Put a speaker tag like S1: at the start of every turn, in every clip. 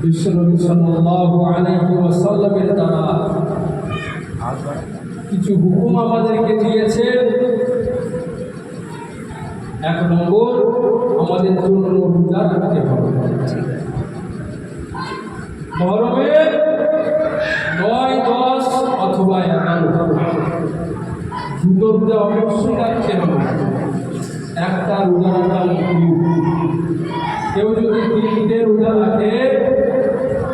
S1: বিশ্বনবী সাল্লাল্লাহু আলাইহি ওয়াসাল্লামের দ্বারা কিছু হুকুম আমাদেরকে দিয়েছেন। এক নম্বর, আমাদের জন্য রোজা রাখতে হবে। গরমে 9, 10 অথবা 11 দুটো রোজা অবশ্যই রাখতে হবে। একটা রোজা রাখা কেউ যদি 3টে রোজা রাখে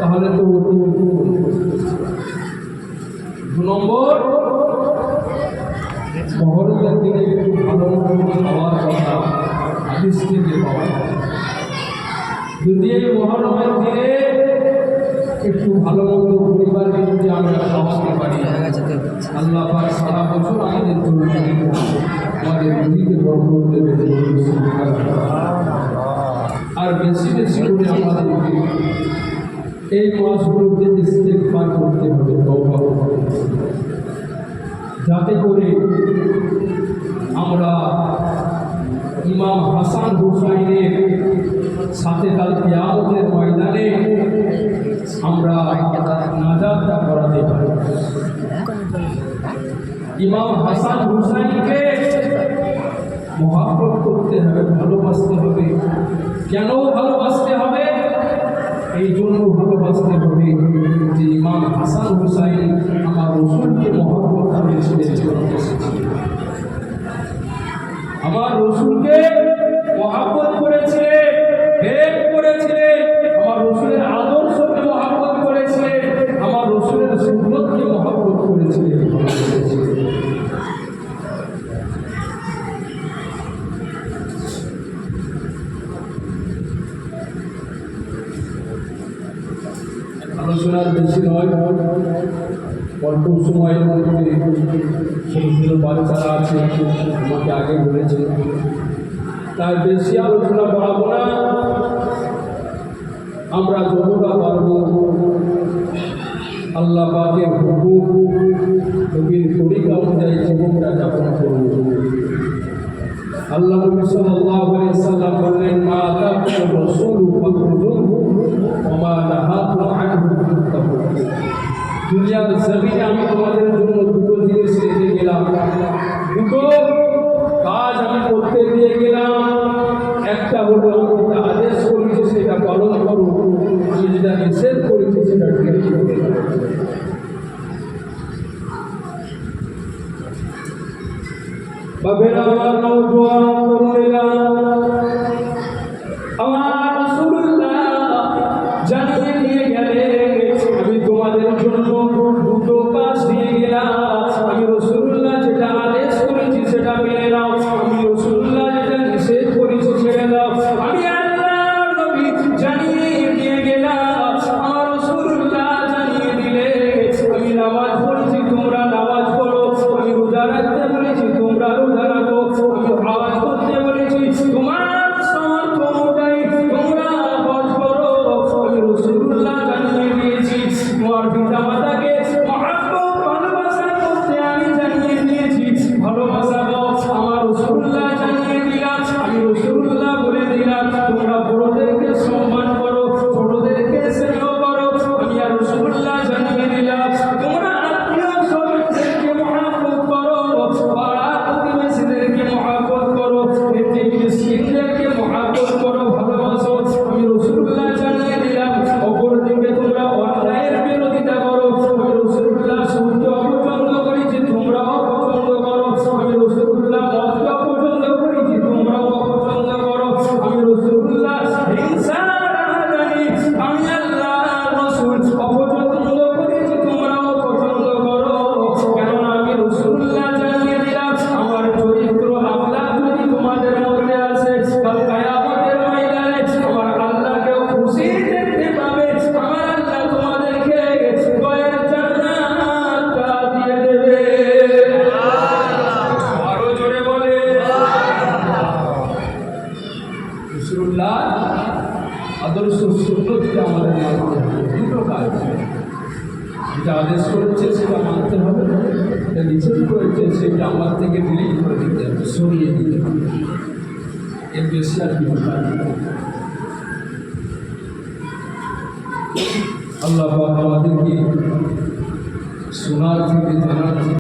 S1: তাহলে তো অতি উত্তম। 2 নম্বর, মহরমের দিনে একটু ভালো খাওয়ার কথা হাদিস থেকে পাওয়া যায়। যদি এই মহরমের দিনে একটু ভালো মন্দ পরিবারকে যদি আমরা খাওয়াতে পারি, আল্লাহ পাক সারা বছর আমাদের জন্য আমাদের রুজিকে বরকত দেবে। আর বেশি বেশি করে আমাদেরকে এই মাসগুলোতে ইস্তেগফার করতে হবে, তওবা করতে হবে, যাতে করে আমরা ইমাম হাসান হুসাইনের সাথে কাল কিয়ামতের ময়দানে আমরা নাজাতটা করাতে পারি। ইমাম হাসান হুসাইনকে মহব্বত করতে হবে, ভালোবাসতে হবে। কেন ভালোবাসতে হবে? এই জন্য ভালোবাসতে হবে যে ইমাম হাসান হুসাইন আমার রসুলকে মহব্বত করেছিলেন। আমার রসুলকে মহব্বত করেছিলেন, প্রেম করেছিলেন, আমার রসুলের আদর্শকে মহব্বত করেছিলেন, আমার রসুলের সুন্নতকে মহব্বত করেছিলেন। আলোচনার বেশি নয়, অল্প সময়ের মধ্যে ছোটো ছোটো বাচ্চারা আছে, আমাকে আগে বলেছে, তাই বেশি আলোচনা বাড়াবো না। আমরা যতটা পারব আল্লাহ পাকের হুকুম নবীর তরিকা অনুযায়ী জীবনটা যাপন করব। আল্লাহ নবী সাল্লাল্লাহু আলাইহি ওয়াসাল্লাম বললেন, মা আতাকুর রাসূলু ফাখুযুহু ওয়া মা নাহাকুম আনহু ফান্তাহু। দুনিয়ার জমিনে আমি তোমাদের জন্য দুটো জিনিস রেখে গেলাম, দুটো কাজ আমি করতে দিয়ে গেলাম। একটা হলো আমি যেটা আদেশ করেছি সেটা পালন করো, আমি যেটা নিষেধ করেছি সেটা ছেড়ে দিও। বাবেরা আমার নওজোয়ান তরুণেরা, আমার রাসূলুল্লাহ জানিয়ে দিয়ে গেলেন, আমি তোমাদের জন্য দুটো কাজ দিয়ে গেলাম। আমি রাসূলুল্লাহ যেটা আদেশ করেছি সেটা মেনে নাও, আমি রাসূলুল্লাহ যেটা নিষেধ করেছি ছেড়ে দাও। আমি আল্লাহর নবী জানিয়ে দিয়ে গেলাম, আমার রাসূলুল্লাহ জানিয়ে দিলেন, আমি নামাজ পড়েছি তোমরা নামাজ পড়ো, আমি রোজা রাখতে বলেছি তোমরা রোজা রাখো, আমি হজ করতে বলেছি তোমার সামর্থ্য অনুযায়ী তোমরা হজ করো। আমি রাসূলুল্লাহ জানিয়ে দিয়েছি, তোমার পিতা মাতাকে মহব্বত ভালোবাসা করতে আমি জানিয়ে দিয়েছি, ভালোবাসা দাও। আমার রাসূলুল্লাহ জানিয়ে দিলাম, আমি রাসূলুল্লাহ বলে দিলাম, তোমরা বড়দেরকে সম্মান করো, ছোটদেরকে স্নেহ করো। আমি আর রাসূলুল্লাহ জানিয়ে দিলাম, তোমরা আত্মীয় স্বজনদেরকে মহব্বত করো, পাড়া প্রতিবেশীদেরকে মহব্বত করো, এতিম মিসকিনদেরকে মহব্বত করো, ভালোবাসো। আমি রাসূলুল্লাহ জানিয়ে দিলাম, অপরদিকে তোমরা অন্যায়ের বিরোধিতা করো। আমি রাসূলুল্লাহ সূর্য অপছন্দ করেছি, তোমরাও অপছন্দ করো। আমি রাসূলুল্লাহ মদকে অপছন্দ করেছি, তোমরাও অপছন্দ করো। আমি রাসূলুল্লাহ হিংসা রাহাজানি আমি আল্লাহ রাসূল অপছন্দ করেছি, তোমরাও অপছন্দ করো। কেননা আমি রাসূলুল্লাহ জানিয়ে দিলাম, আমার চরিত্র আখলাক যদি তোমাদের মধ্যে আসে, কাল কিয়ামতের ময়দানে আমার আল্লাহকেও খুশি দেখতে পাবে। আমার আল্লাহ তোমাদেরকে দয়ার জান্নাতটা দিয়ে দেবে। আরো জোরে বলে রাসূলুল্লাহ আদর্শ সুন্নতকে আমাদের মানতে হবে। দুটো কাজ, যেটা আদেশ করেছে সেটা মানতে হবে, যেটা নিষেধ করেছে সেটা আমার থেকে ডিলিট করে দিতে হবে, সরিয়ে দিতে হবে। এর বেশি আর কিছু কাজ নেই। আল্লাহ পাক আমাদেরকে শোনার থেকে জানার থেকে